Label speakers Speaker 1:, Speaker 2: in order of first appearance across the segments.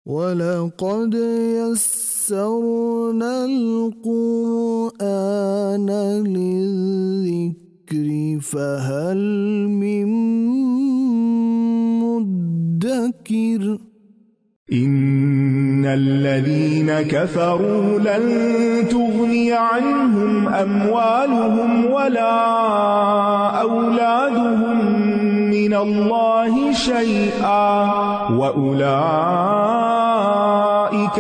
Speaker 1: وَلَقَدْ يَسَّرْنَا الْقُرْآنَ لِلذِّكْرِ فَهَلْ مِن مُّدَّكِرٍ
Speaker 2: إن الذين كفروا لن تغني عنهم أموالهم ولا أولادهم من الله شيئا وأولئك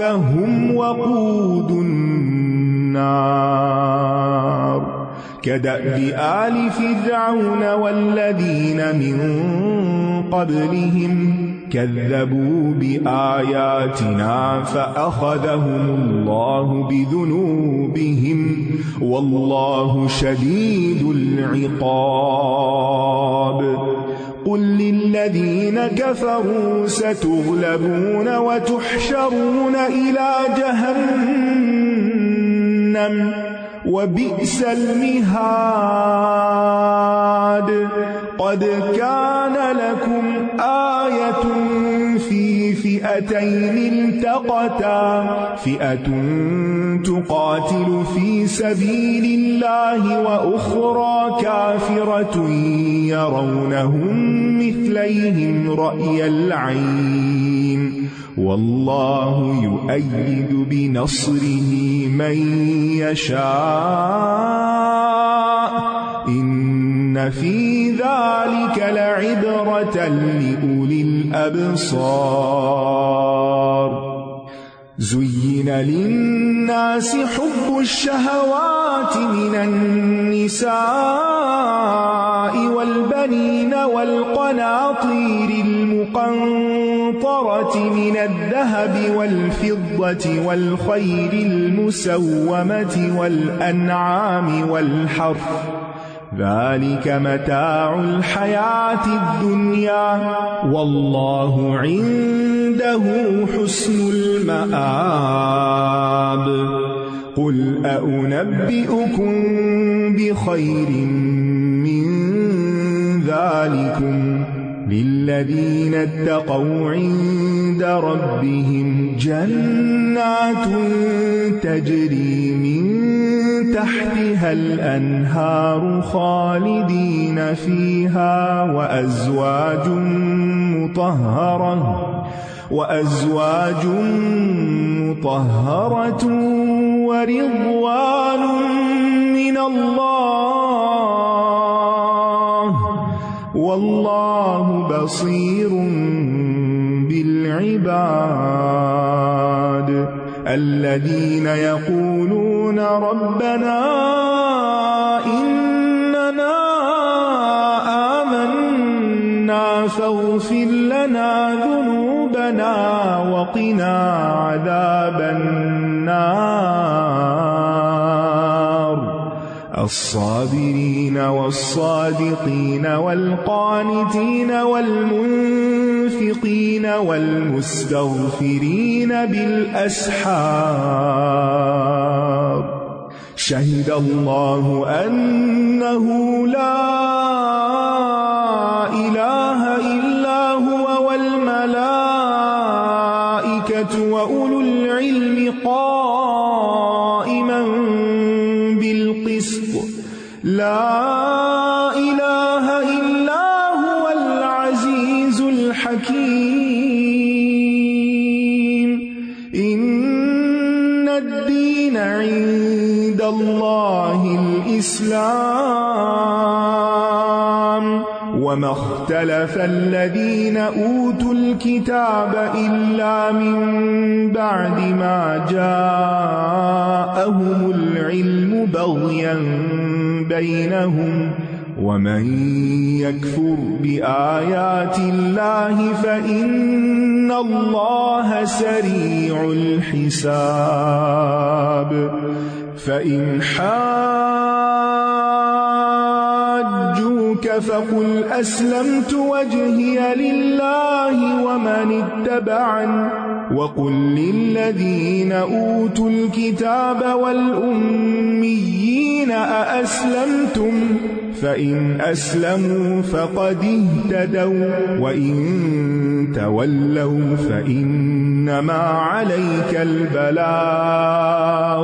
Speaker 2: هم وقود النار كدأب آل فرعون والذين من قبلهم كذبوا بآياتنا فأخذهم الله بذنوبهم والله شديد العقاب قل للذين كفروا ستغلبون وتحشرون إلى جهنم وبئس المهاد قد كان لكم آية في فئتين التقتا فئة تقاتل في سبيل الله وأخرى كافرة يرونهم مثليهم رأي العين والله يؤيد بنصره من يشاء إن في ذلك لعبرة لأولي الأبصار زين للناس حب الشهوات من النساء والبنين والقناطير المقنطرة من الذهب والفضة والخيل المسومة والأنعام والحرث ذلك متاع الحياة الدنيا والله عنده حسن المآب قل أنبئكم بخير من ذلكم للذين اتقوا عند ربهم جنات تجري من تحتها الأنهار خالدين فيها وأزواج مطهرة ورضوان من الله والله بصير بالعباد الذين يقولون ربنا إننا آمنا فاغفر لنا ذنوبنا وقنا عذاب النار الصابرين والصادقين والقانتين والمنفقين والمستغفرين بالأسحار شهد الله أنه لا إله إلا هو والملائكة وأولو العلم قائما بالقسط لا إله إلا هو العزيز الحكيم إن الدين عند الله الإسلام وما اختلف الذين أوتوا الكتاب إلا من بعد ما جاءهم العلم بغيا بينهم ومن يكفر بآيات الله فإن الله سريع الحساب فإن حاجوك فقل أسلمت وجهي لله ومن اتبعني وَقُلْ لِلَّذِينَ أُوتُوا الْكِتَابَ وَالْأُمِّيِّينَ أَأَسْلَمْتُمْ فَإِنْ أَسْلَمُوا فَقَدِ اهْتَدَوْا وَإِنْ تَوَلَّوْا فَإِنَّمَا عَلَيْكَ الْبَلَاغُ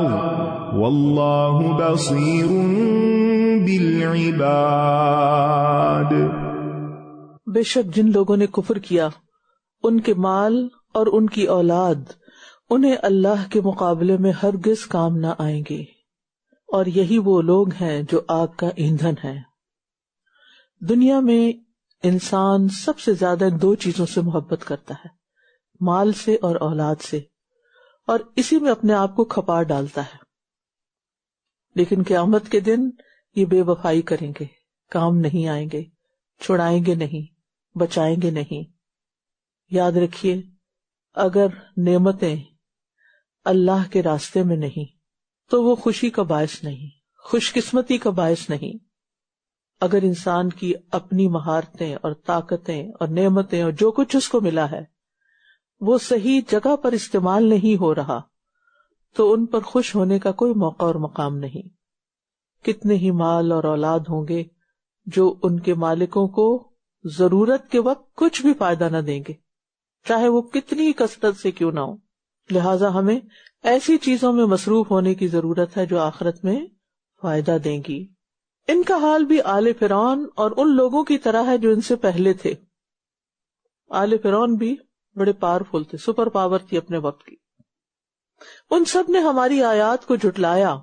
Speaker 2: وَاللَّهُ بَصِيرٌ بِالْعِبَادِ۔
Speaker 3: بے شک جن لوگوں نے کفر کیا ان کے مال اور ان کی اولاد انہیں اللہ کے مقابلے میں ہرگز کام نہ آئیں گے، اور یہی وہ لوگ ہیں جو آگ کا ایندھن ہیں۔ دنیا میں انسان سب سے زیادہ دو چیزوں سے محبت کرتا ہے، مال سے اور اولاد سے، اور اسی میں اپنے آپ کو کھپا ڈالتا ہے، لیکن قیامت کے دن یہ بے وفائی کریں گے، کام نہیں آئیں گے، چھڑائیں گے نہیں، بچائیں گے نہیں۔ یاد رکھیے، اگر نعمتیں اللہ کے راستے میں نہیں تو وہ خوشی کا باعث نہیں، خوش قسمتی کا باعث نہیں۔ اگر انسان کی اپنی مہارتیں اور طاقتیں اور نعمتیں اور جو کچھ اس کو ملا ہے وہ صحیح جگہ پر استعمال نہیں ہو رہا تو ان پر خوش ہونے کا کوئی موقع اور مقام نہیں۔ کتنے ہی مال اور اولاد ہوں گے جو ان کے مالکوں کو ضرورت کے وقت کچھ بھی فائدہ نہ دیں گے، چاہے وہ کتنی کثرت سے کیوں نہ ہو۔ لہٰذا ہمیں ایسی چیزوں میں مصروف ہونے کی ضرورت ہے جو آخرت میں فائدہ دیں گی۔ ان کا حال بھی آل فرعون اور ان لوگوں کی طرح ہے جو ان سے پہلے تھے۔ آل فرعون بھی بڑے پاورفل تھے، سپر پاور تھی اپنے وقت کی۔ ان سب نے ہماری آیات کو جھٹلایا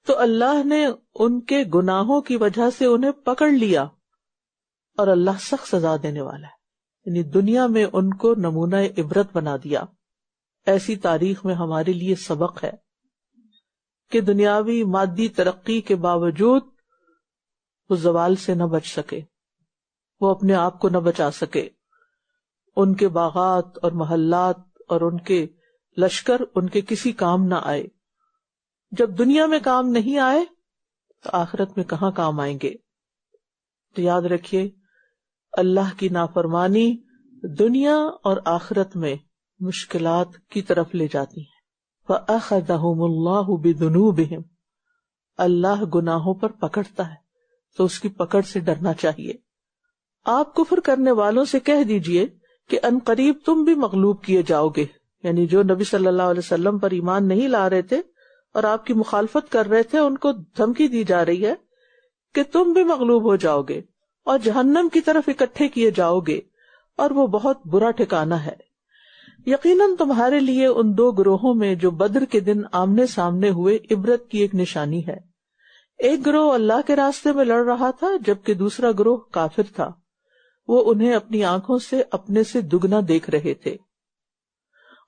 Speaker 3: تو اللہ نے ان کے گناہوں کی وجہ سے انہیں پکڑ لیا، اور اللہ سخت سزا دینے والا ہے، یعنی دنیا میں ان کو نمونہ عبرت بنا دیا۔ ایسی تاریخ میں ہمارے لیے سبق ہے کہ دنیاوی مادی ترقی کے باوجود وہ زوال سے نہ بچ سکے، وہ اپنے آپ کو نہ بچا سکے، ان کے باغات اور محلات اور ان کے لشکر ان کے کسی کام نہ آئے۔ جب دنیا میں کام نہیں آئے تو آخرت میں کہاں کام آئیں گے؟ تو یاد رکھیے، اللہ کی نافرمانی دنیا اور آخرت میں مشکلات کی طرف لے جاتی ہیں۔ فَأَخَذَهُمُ اللَّهُ بِذُنُوبِهِمْ، اللہ گناہوں پر پکڑتا ہے تو اس کی پکڑ سے ڈرنا چاہیے۔ آپ کفر کرنے والوں سے کہہ دیجئے کہ ان قریب تم بھی مغلوب کیے جاؤ گے، یعنی جو نبی صلی اللہ علیہ وسلم پر ایمان نہیں لا رہے تھے اور آپ کی مخالفت کر رہے تھے، ان کو دھمکی دی جا رہی ہے کہ تم بھی مغلوب ہو جاؤ گے اور جہنم کی طرف اکٹھے کیے جاؤ گے، اور وہ بہت برا ٹھکانہ ہے۔ یقیناً تمہارے لیے ان دو گروہوں میں جو بدر کے دن آمنے سامنے ہوئے عبرت کی ایک نشانی ہے۔ ایک گروہ اللہ کے راستے میں لڑ رہا تھا جبکہ دوسرا گروہ کافر تھا، وہ انہیں اپنی آنکھوں سے اپنے سے دگنا دیکھ رہے تھے،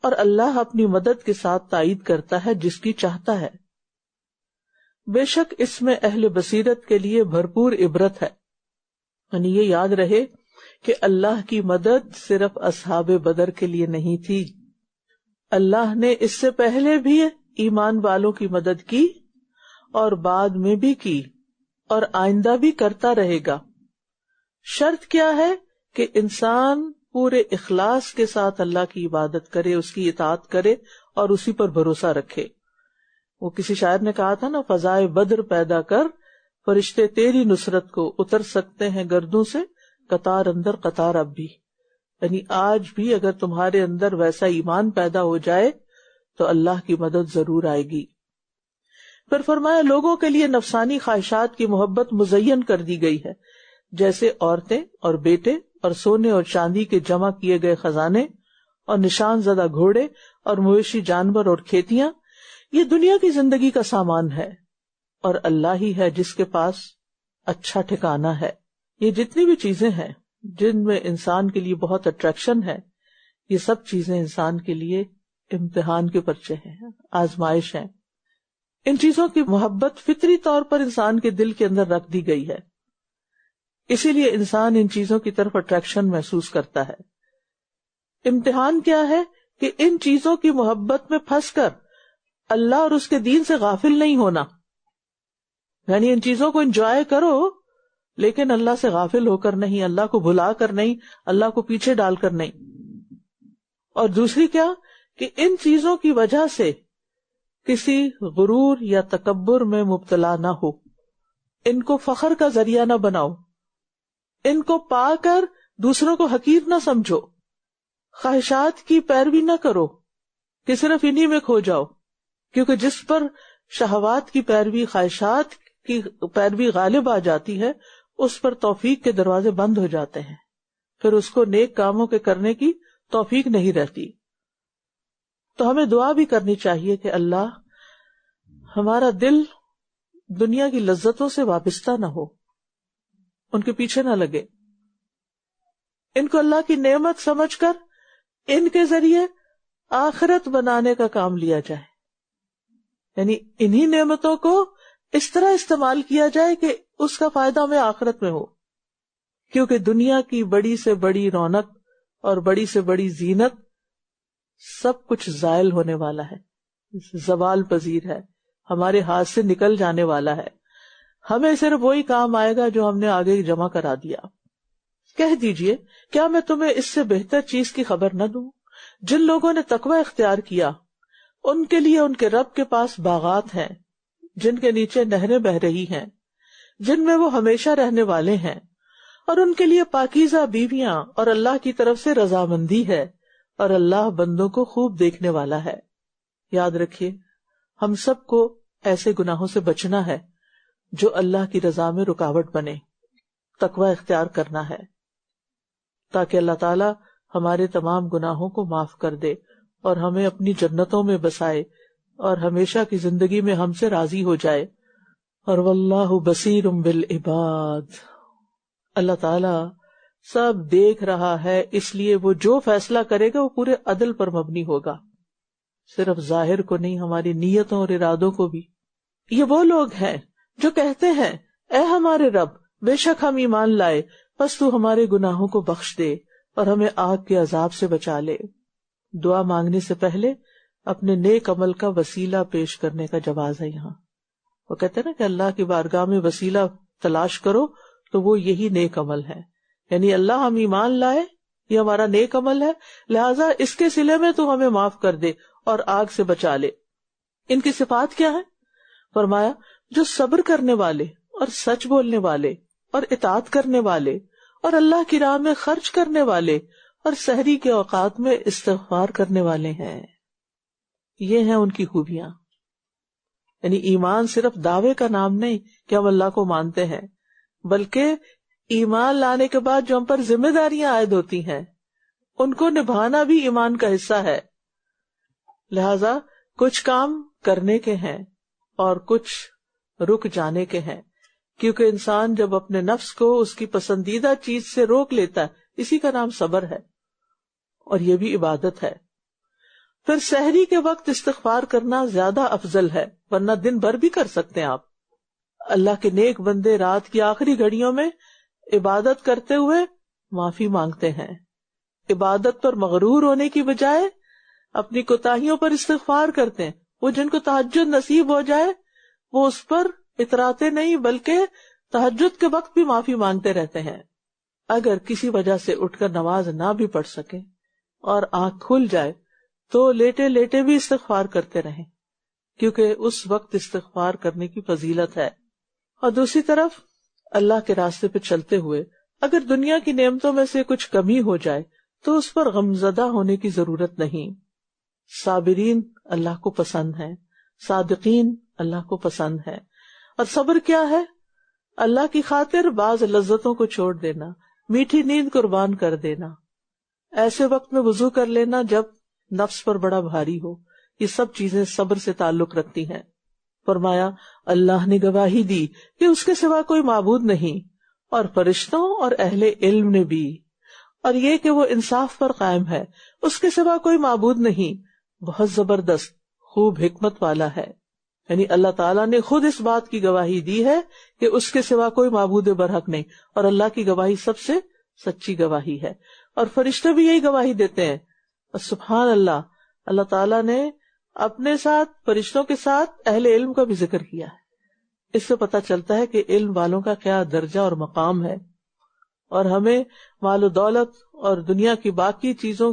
Speaker 3: اور اللہ اپنی مدد کے ساتھ تائید کرتا ہے جس کی چاہتا ہے۔ بے شک اس میں اہل بصیرت کے لیے بھرپور عبرت ہے، یعنی یہ یاد رہے کہ اللہ کی مدد صرف اصحاب بدر کے لیے نہیں تھی، اللہ نے اس سے پہلے بھی ایمان والوں کی مدد کی اور بعد میں بھی کی اور آئندہ بھی کرتا رہے گا۔ شرط کیا ہے کہ انسان پورے اخلاص کے ساتھ اللہ کی عبادت کرے، اس کی اطاعت کرے اور اسی پر بھروسہ رکھے۔ وہ کسی شاعر نے کہا تھا نا، فضائے بدر پیدا کر فرشتے تیری نصرت کو اتر سکتے ہیں گردوں سے، قطار اندر قطار اب بھی۔ یعنی آج بھی اگر تمہارے اندر ویسا ایمان پیدا ہو جائے تو اللہ کی مدد ضرور آئے گی۔ پھر فرمایا لوگوں کے لیے نفسانی خواہشات کی محبت مزین کر دی گئی ہے، جیسے عورتیں اور بیٹے اور سونے اور چاندی کے جمع کیے گئے خزانے اور نشان زدہ گھوڑے اور مویشی جانور اور کھیتیاں، یہ دنیا کی زندگی کا سامان ہے، اور اللہ ہی ہے جس کے پاس اچھا ٹھکانہ ہے۔ یہ جتنی بھی چیزیں ہیں جن میں انسان کے لیے بہت اٹریکشن ہے، یہ سب چیزیں انسان کے لیے امتحان کے پرچے ہیں، آزمائش ہیں۔ ان چیزوں کی محبت فطری طور پر انسان کے دل کے اندر رکھ دی گئی ہے، اسی لیے انسان ان چیزوں کی طرف اٹریکشن محسوس کرتا ہے۔ امتحان کیا ہے کہ ان چیزوں کی محبت میں پھنس کر اللہ اور اس کے دین سے غافل نہیں ہونا، یعنی ان چیزوں کو انجوائے کرو لیکن اللہ سے غافل ہو کر نہیں، اللہ کو بھلا کر نہیں، اللہ کو پیچھے ڈال کر نہیں۔ اور دوسری کیا کہ ان چیزوں کی وجہ سے کسی غرور یا تکبر میں مبتلا نہ ہو، ان کو فخر کا ذریعہ نہ بناؤ، ان کو پا کر دوسروں کو حقیر نہ سمجھو، خواہشات کی پیروی نہ کرو کہ صرف انہی میں کھو جاؤ، کیونکہ جس پر شہوات کی پیروی، خواہشات کی پیروی غالب آ جاتی ہے، اس پر توفیق کے دروازے بند ہو جاتے ہیں، پھر اس کو نیک کاموں کے کرنے کی توفیق نہیں رہتی۔ تو ہمیں دعا بھی کرنی چاہیے کہ اللہ ہمارا دل دنیا کی لذتوں سے وابستہ نہ ہو، ان کے پیچھے نہ لگے، ان کو اللہ کی نعمت سمجھ کر ان کے ذریعے آخرت بنانے کا کام لیا جائے، یعنی انہی نعمتوں کو اس طرح استعمال کیا جائے کہ اس کا فائدہ ہمیں آخرت میں ہو، کیونکہ دنیا کی بڑی سے بڑی رونق اور بڑی سے بڑی زینت سب کچھ زائل ہونے والا ہے، زوال پذیر ہے، ہمارے ہاتھ سے نکل جانے والا ہے، ہمیں صرف وہی کام آئے گا جو ہم نے آگے جمع کرا دیا۔ کہہ دیجئے کیا میں تمہیں اس سے بہتر چیز کی خبر نہ دوں؟ جن لوگوں نے تقوی اختیار کیا ان کے لیے ان کے رب کے پاس باغات ہیں جن کے نیچے نہریں بہ رہی ہیں، جن میں وہ ہمیشہ رہنے والے ہیں، اور ان کے لیے پاکیزہ بیویاں اور اللہ کی طرف سے رضامندی ہے، اور اللہ بندوں کو خوب دیکھنے والا ہے۔ یاد رکھیے ہم سب کو ایسے گناہوں سے بچنا ہے جو اللہ کی رضا میں رکاوٹ بنے، تقوی اختیار کرنا ہے تاکہ اللہ تعالی ہمارے تمام گناہوں کو معاف کر دے اور ہمیں اپنی جنتوں میں بسائے اور ہمیشہ کی زندگی میں ہم سے راضی ہو جائے۔ اور واللہ بصیر بالعباد، اللہ تعالی سب دیکھ رہا ہے، اس لیے وہ جو فیصلہ کرے گا وہ پورے عدل پر مبنی ہوگا، صرف ظاہر کو نہیں، ہماری نیتوں اور ارادوں کو بھی۔ یہ وہ لوگ ہیں جو کہتے ہیں اے ہمارے رب، بے شک ہم ایمان لائے، بس تو ہمارے گناہوں کو بخش دے اور ہمیں آگ کے عذاب سے بچا لے۔ دعا مانگنے سے پہلے اپنے نیک عمل کا وسیلہ پیش کرنے کا جواز ہے یہاں۔ وہ کہتے ہیں نا کہ اللہ کی بارگاہ میں وسیلہ تلاش کرو، تو وہ یہی نیک عمل ہے، یعنی اللہ ہم ایمان لائے، یہ ہمارا نیک عمل ہے، لہٰذا اس کے صلے میں تو ہمیں معاف کر دے اور آگ سے بچا لے۔ ان کی صفات کیا ہے؟ فرمایا جو صبر کرنے والے اور سچ بولنے والے اور اطاعت کرنے والے اور اللہ کی راہ میں خرچ کرنے والے اور سحری کے اوقات میں استغفار کرنے والے ہیں، یہ ہیں ان کی خوبیاں۔ یعنی ایمان صرف دعوے کا نام نہیں کہ ہم اللہ کو مانتے ہیں، بلکہ ایمان لانے کے بعد جو ہم پر ذمہ داریاں عائد ہوتی ہیں ان کو نبھانا بھی ایمان کا حصہ ہے۔ لہذا کچھ کام کرنے کے ہیں اور کچھ رک جانے کے ہیں، کیونکہ انسان جب اپنے نفس کو اس کی پسندیدہ چیز سے روک لیتا ہے، اسی کا نام صبر ہے، اور یہ بھی عبادت ہے۔ پھر سحری کے وقت استغفار کرنا زیادہ افضل ہے، ورنہ دن بھر بھی کر سکتے ہیں آپ۔ اللہ کے نیک بندے رات کی آخری گھڑیوں میں عبادت کرتے ہوئے معافی مانگتے ہیں، عبادت پر مغرور ہونے کی بجائے اپنی کوتاہیوں پر استغفار کرتے ہیں۔ وہ جن کو تہجد نصیب ہو جائے وہ اس پر اتراتے نہیں، بلکہ تہجد کے وقت بھی معافی مانگتے رہتے ہیں۔ اگر کسی وجہ سے اٹھ کر نماز نہ بھی پڑھ سکے اور آنکھ کھل جائے تو لیٹے لیٹے بھی استغفار کرتے رہیں، کیونکہ اس وقت استغفار کرنے کی فضیلت ہے۔ اور دوسری طرف اللہ کے راستے پہ چلتے ہوئے اگر دنیا کی نعمتوں میں سے کچھ کمی ہو جائے تو اس پر غمزدہ ہونے کی ضرورت نہیں۔ صابرین اللہ کو پسند ہے، صادقین اللہ کو پسند ہے۔ اور صبر کیا ہے؟ اللہ کی خاطر بعض لذتوں کو چھوڑ دینا، میٹھی نیند قربان کر دینا، ایسے وقت میں وضو کر لینا جب نفس پر بڑا بھاری ہو، یہ سب چیزیں صبر سے تعلق رکھتی ہیں۔ فرمایا اللہ نے گواہی دی کہ اس کے سوا کوئی معبود نہیں، اور فرشتوں اور اہل علم نے بھی، اور یہ کہ وہ انصاف پر قائم ہے، اس کے سوا کوئی معبود نہیں، بہت زبردست، خوب حکمت والا ہے۔ یعنی اللہ تعالیٰ نے خود اس بات کی گواہی دی ہے کہ اس کے سوا کوئی معبود برحق نہیں، اور اللہ کی گواہی سب سے سچی گواہی ہے، اور فرشتے بھی یہی گواہی دیتے ہیں۔ اور سبحان اللہ، اللہ تعالیٰ نے اپنے ساتھ فرشتوں کے ساتھ اہل علم کا بھی ذکر کیا ہے۔ اس سے پتہ چلتا ہے کہ علم والوں کا کیا درجہ اور مقام ہے، اور ہمیں مال و دولت اور دنیا کی باقی چیزوں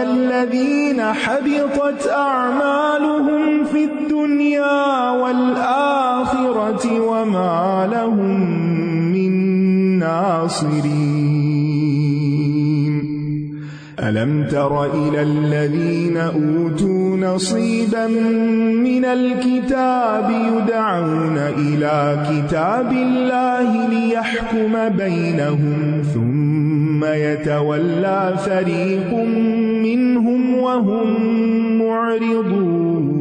Speaker 2: الذين حبطت أعمالهم في الدنيا والآخرة وما لهم من ناصرين ألم تر إلى الذين أوتوا نصيبا من الكتاب يدعون إلى كتاب الله ليحكم بينهم ثم يتولى فريق منهم وهم معرضون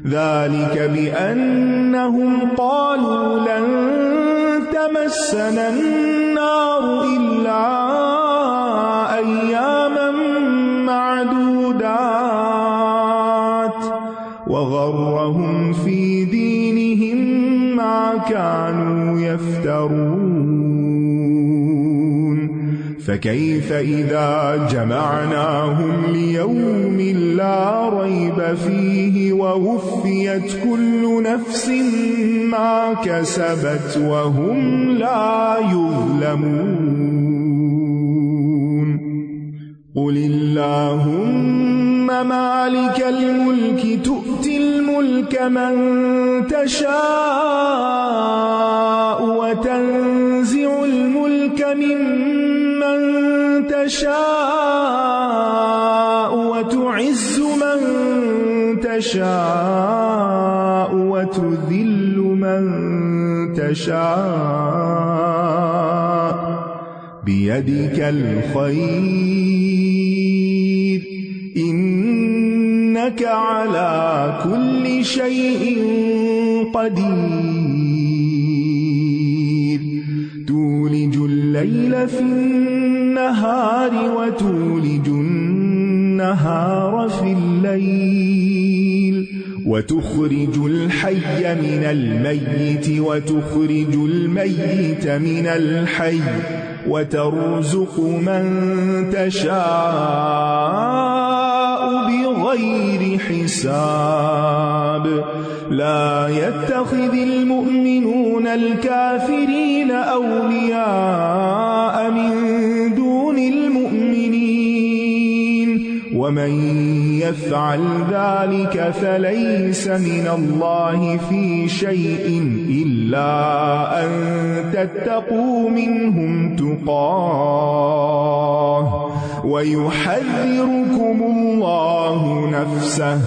Speaker 2: ذلك بأنهم قالوا لن تمسنا النار إلا أياما معدودات وغرهم في دينهم ما كانوا يفترون فكيف إذا جمعناهم ليوم لا ريب فيه ووفيت كل نفس ما كسبت وهم لا يظلمون قل اللهم مالك الملك تؤتي الملك من تشاء وتنزع الملك ممن تشاء وتعز من تشاء وتذل من تشاء بيدك الخير إنك على كل شيء قدير تولج الليل في النهار وتولج النهار في الليل وتخرج الحي من الميت وتخرج الميت من الحي وترزق من تشاء بغير حساب لا يتخذ المؤمنون الكافرين أولياء من دون المؤمنين ومن يفعل ذلك فليس من الله في شيء إلا أن تتقوا منهم تقاه ويحذركم الله نفسه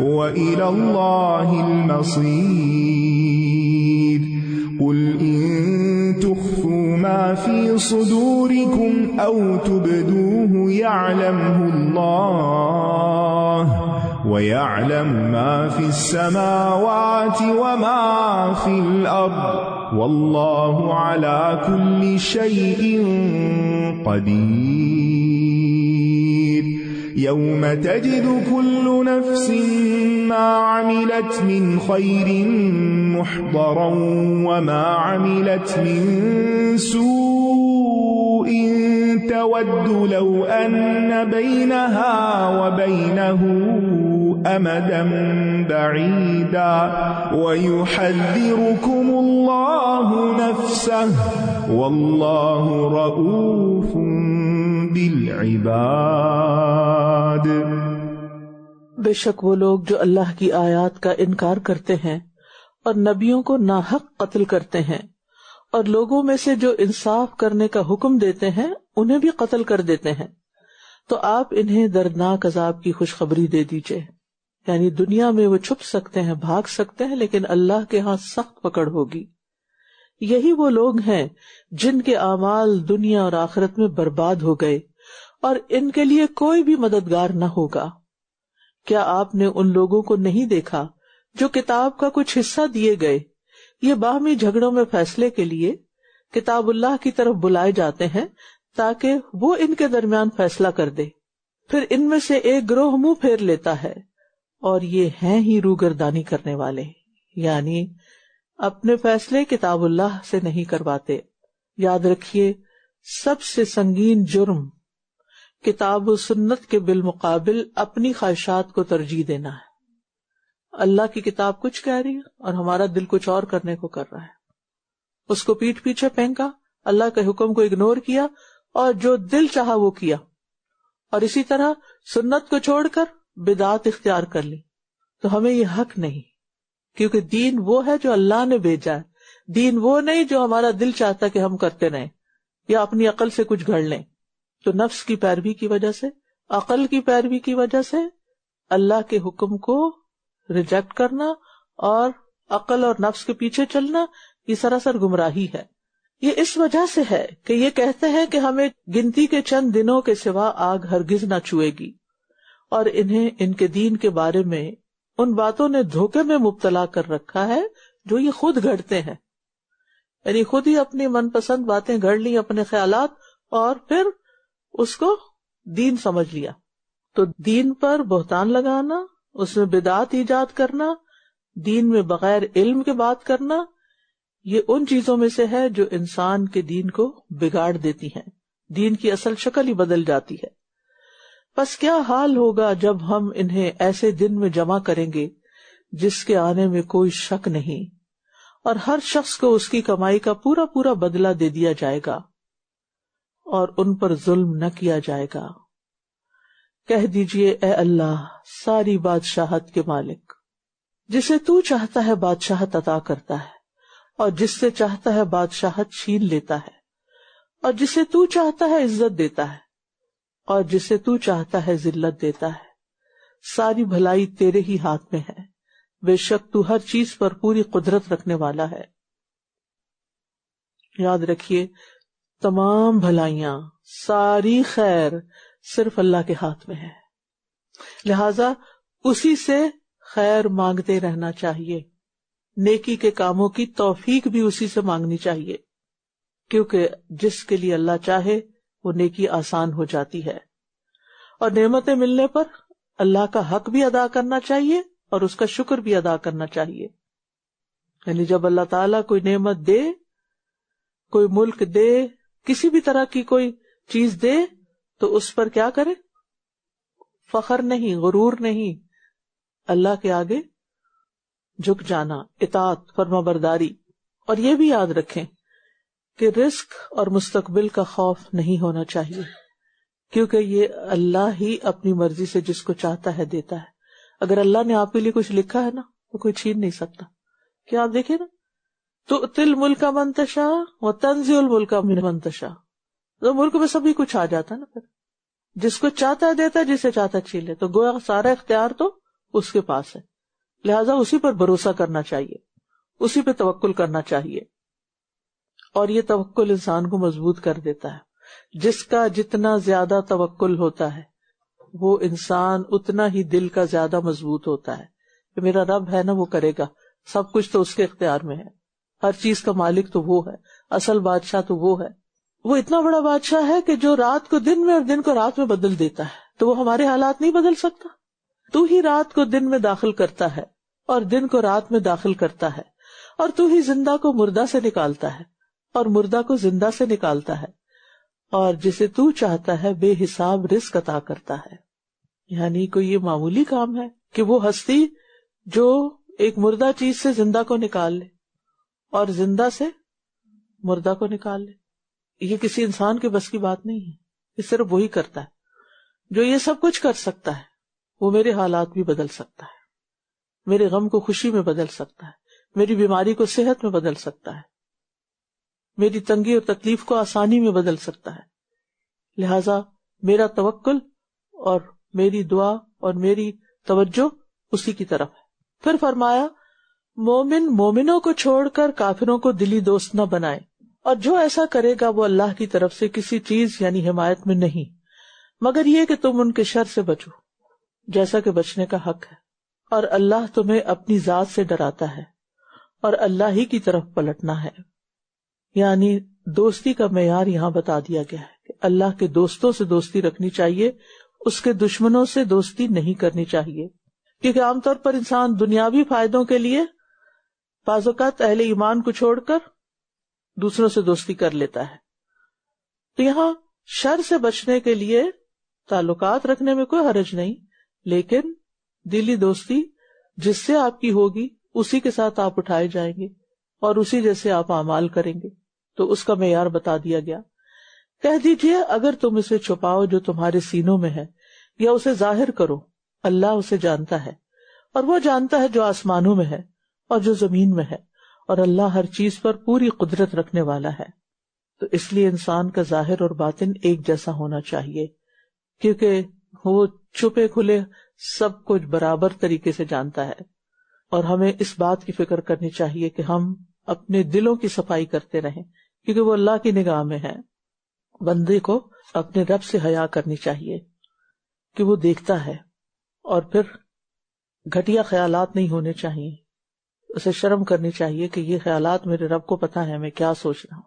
Speaker 2: وإلى الله المصير قل إن تخفوا ما في صدوركم أو تبدوه يعلمه الله ويعلم ما في السماوات وما في الأرض والله على كل شيء قدير يوم تجد كل نفس ما عملت من خير محضرا وما عملت من سوء تود لو أن بينها وبينه أمدا بعيدا ويحذركم الله نفسه والله رؤوف بالعباد.
Speaker 3: بے شک وہ لوگ جو اللہ کی آیات کا انکار کرتے ہیں اور نبیوں کو ناحق قتل کرتے ہیں اور لوگوں میں سے جو انصاف کرنے کا حکم دیتے ہیں انہیں بھی قتل کر دیتے ہیں، تو آپ انہیں دردناک عذاب کی خوشخبری دے دیجئے. یعنی دنیا میں وہ چھپ سکتے ہیں، بھاگ سکتے ہیں، لیکن اللہ کے ہاں سخت پکڑ ہوگی. یہی وہ لوگ ہیں جن کے اعمال دنیا اور آخرت میں برباد ہو گئے اور ان کے لیے کوئی بھی مددگار نہ ہوگا. کیا آپ نے ان لوگوں کو نہیں دیکھا جو کتاب کا کچھ حصہ دیے گئے، یہ باہمی جھگڑوں میں فیصلے کے لیے کتاب اللہ کی طرف بلائے جاتے ہیں تاکہ وہ ان کے درمیان فیصلہ کر دے، پھر ان میں سے ایک گروہ منہ پھیر لیتا ہے اور یہ ہیں ہی روگردانی کرنے والے، یعنی اپنے فیصلے کتاب اللہ سے نہیں کرواتے. یاد رکھیے سب سے سنگین جرم کتاب و سنت کے بالمقابل اپنی خواہشات کو ترجیح دینا ہے. اللہ کی کتاب کچھ کہہ رہی ہے اور ہمارا دل کچھ اور کرنے کو کر رہا ہے. اس کو پیٹھ پیچھے پھینکا، اللہ کے حکم کو اگنور کیا اور جو دل چاہا وہ کیا، اور اسی طرح سنت کو چھوڑ کر بدعات اختیار کر لی. تو ہمیں یہ حق نہیں، کیونکہ دین وہ ہے جو اللہ نے بھیجا ہے، دین وہ نہیں جو ہمارا دل چاہتا کہ ہم کرتے رہیں یا اپنی عقل سے کچھ گھڑ لیں. تو نفس کی پیروی کی وجہ سے، عقل کی پیروی کی وجہ سے اللہ کے حکم کو ریجیکٹ کرنا اور عقل اور نفس کے پیچھے چلنا، یہ سراسر گمراہی ہے. یہ اس وجہ سے ہے کہ یہ کہتے ہیں کہ ہمیں گنتی کے چند دنوں کے سوا آگ ہرگز نہ چھوئے گی، اور انہیں ان کے دین کے بارے میں ان باتوں نے دھوکے میں مبتلا کر رکھا ہے جو یہ خود گھڑتے ہیں. یعنی خود ہی اپنی من پسند باتیں گھڑ لی، اپنے خیالات، اور پھر اس کو دین سمجھ لیا. تو دین پر بہتان لگانا، اس میں بدعات ایجاد کرنا، دین میں بغیر علم کے بات کرنا، یہ ان چیزوں میں سے ہے جو انسان کے دین کو بگاڑ دیتی ہیں، دین کی اصل شکل ہی بدل جاتی ہے. پس کیا حال ہوگا جب ہم انہیں ایسے دن میں جمع کریں گے جس کے آنے میں کوئی شک نہیں، اور ہر شخص کو اس کی کمائی کا پورا پورا بدلہ دے دیا جائے گا اور ان پر ظلم نہ کیا جائے گا. کہہ دیجئے اے اللہ ساری بادشاہت کے مالک، جسے تو چاہتا ہے بادشاہت عطا کرتا ہے اور جس سے چاہتا ہے بادشاہت چھین لیتا ہے، اور جسے تو چاہتا ہے عزت دیتا ہے اور جسے تو چاہتا ہے ذلت دیتا ہے. ساری بھلائی تیرے ہی ہاتھ میں ہے، بے شک تو ہر چیز پر پوری قدرت رکھنے والا ہے. یاد رکھیے تمام بھلائیاں، ساری خیر صرف اللہ کے ہاتھ میں ہے، لہذا اسی سے خیر مانگتے رہنا چاہیے. نیکی کے کاموں کی توفیق بھی اسی سے مانگنی چاہیے، کیونکہ جس کے لیے اللہ چاہے وہ نیکی آسان ہو جاتی ہے. اور نعمتیں ملنے پر اللہ کا حق بھی ادا کرنا چاہیے اور اس کا شکر بھی ادا کرنا چاہیے. یعنی جب اللہ تعالیٰ کوئی نعمت دے، کوئی ملک دے، کسی بھی طرح کی کوئی چیز دے، تو اس پر کیا کرے؟ فخر نہیں، غرور نہیں، اللہ کے آگے جھک جانا، اطاعت، فرما برداری. اور یہ بھی یاد رکھیں کہ رزق اور مستقبل کا خوف نہیں ہونا چاہیے، کیونکہ یہ اللہ ہی اپنی مرضی سے جس کو چاہتا ہے دیتا ہے. اگر اللہ نے آپ کے لیے کچھ لکھا ہے نا تو کوئی چھین نہیں سکتا. کیا آپ دیکھیں نا، تؤتی الملک من تشاء وتنزع الملک ممن تشاء، تو ملک میں سبھی کچھ آ جاتا ہے نا. پھر جس کو چاہتا ہے دیتا ہے، جسے چاہتا ہے چھین لے. تو گویا سارا اختیار تو اس کے پاس ہے، لہذا اسی پر بھروسہ کرنا چاہیے، اسی پہ توکل کرنا چاہیے. اور یہ توکل انسان کو مضبوط کر دیتا ہے. جس کا جتنا زیادہ توکل ہوتا ہے وہ انسان اتنا ہی دل کا زیادہ مضبوط ہوتا ہے کہ میرا رب ہے نا، وہ کرے گا، سب کچھ تو اس کے اختیار میں ہے، ہر چیز کا مالک تو وہ ہے، اصل بادشاہ تو وہ ہے. وہ اتنا بڑا بادشاہ ہے کہ جو رات کو دن میں اور دن کو رات میں بدل دیتا ہے، تو وہ ہمارے حالات نہیں بدل سکتا. تو ہی رات کو دن میں داخل کرتا ہے اور دن کو رات میں داخل کرتا ہے، اور تو ہی زندہ کو مردہ سے نکالتا ہے اور مردہ کو زندہ سے نکالتا ہے، اور جسے تو چاہتا ہے بے حساب رزق عطا کرتا ہے. یعنی کوئی یہ معمولی کام ہے کہ وہ ہستی جو ایک مردہ چیز سے زندہ کو نکال لے اور زندہ سے مردہ کو نکال لے، یہ کسی انسان کے بس کی بات نہیں ہے. یہ صرف وہی کرتا ہے جو یہ سب کچھ کر سکتا ہے. وہ میرے حالات بھی بدل سکتا ہے، میرے غم کو خوشی میں بدل سکتا ہے، میری بیماری کو صحت میں بدل سکتا ہے، میری تنگی اور تکلیف کو آسانی میں بدل سکتا ہے. لہذا میرا توکل اور میری دعا اور میری توجہ اسی کی طرف ہے. پھر فرمایا مومن مومنوں کو چھوڑ کر کافروں کو دلی دوست نہ بنائے، اور جو ایسا کرے گا وہ اللہ کی طرف سے کسی چیز یعنی حمایت میں نہیں، مگر یہ کہ تم ان کے شر سے بچو جیسا کہ بچنے کا حق ہے، اور اللہ تمہیں اپنی ذات سے ڈراتا ہے اور اللہ ہی کی طرف پلٹنا ہے. یعنی دوستی کا معیار یہاں بتا دیا گیا ہے کہ اللہ کے دوستوں سے دوستی رکھنی چاہیے، اس کے دشمنوں سے دوستی نہیں کرنی چاہیے. کیونکہ عام طور پر انسان دنیاوی فائدوں کے لیے بعض اوقات اہل ایمان کو چھوڑ کر دوسروں سے دوستی کر لیتا ہے. تو یہاں شر سے بچنے کے لیے تعلقات رکھنے میں کوئی حرج نہیں، لیکن دلی دوستی جس سے آپ کی ہوگی اسی کے ساتھ آپ اٹھائے جائیں گے اور اسی جیسے آپ اعمال کریں گے. تو اس کا معیار بتا دیا گیا. کہہ دیجئے اگر تم اسے چھپاؤ جو تمہارے سینوں میں ہے یا اسے ظاہر کرو، اللہ اسے جانتا ہے، اور وہ جانتا ہے جو آسمانوں میں ہے اور جو زمین میں ہے، اور اللہ ہر چیز پر پوری قدرت رکھنے والا ہے. تو اس لیے انسان کا ظاہر اور باطن ایک جیسا ہونا چاہیے، کیونکہ وہ چھپے کھلے سب کچھ برابر طریقے سے جانتا ہے. اور ہمیں اس بات کی فکر کرنی چاہیے کہ ہم اپنے دلوں کی صفائی کرتے رہیں، کیونکہ وہ اللہ کی نگاہ میں ہے. بندے کو اپنے رب سے حیا کرنی چاہیے کہ وہ دیکھتا ہے، اور پھر گھٹیا خیالات نہیں ہونے چاہیے. اسے شرم کرنی چاہیے کہ یہ خیالات میرے رب کو پتا ہے میں کیا سوچ رہا ہوں.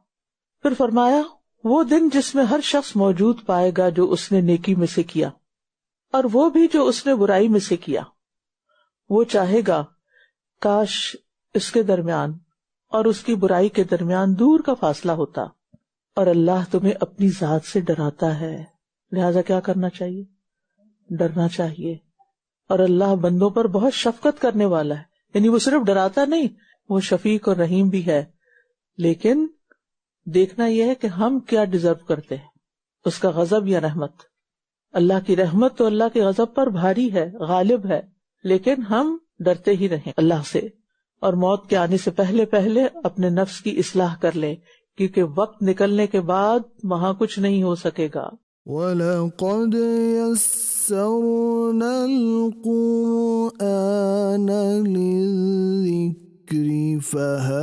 Speaker 3: پھر فرمایا وہ دن جس میں ہر شخص موجود پائے گا جو اس نے نیکی میں سے کیا، اور وہ بھی جو اس نے برائی میں سے کیا. وہ چاہے گا کاش اس کے درمیان اور اس کی برائی کے درمیان دور کا فاصلہ ہوتا. اور اللہ تمہیں اپنی ذات سے ڈراتا ہے، لہذا کیا کرنا چاہیے؟ ڈرنا چاہیے. اور اللہ بندوں پر بہت شفقت کرنے والا ہے، یعنی وہ صرف ڈراتا نہیں، وہ شفیق اور رحیم بھی ہے. لیکن دیکھنا یہ ہے کہ ہم کیا ڈیزرو کرتے ہیں، اس کا غضب یا رحمت. اللہ کی رحمت تو اللہ کے غضب پر بھاری ہے، غالب ہے، لیکن ہم ڈرتے ہی رہیں اللہ سے، اور موت کے آنے سے پہلے پہلے اپنے نفس کی اصلاح کر لیں، کیونکہ وقت نکلنے کے بعد وہاں کچھ نہیں ہو سکے گا.
Speaker 1: وَلَقَدْ يَسَّرْنَا الْقُرْآنَ لِلذِّكْرِ فَهَلْ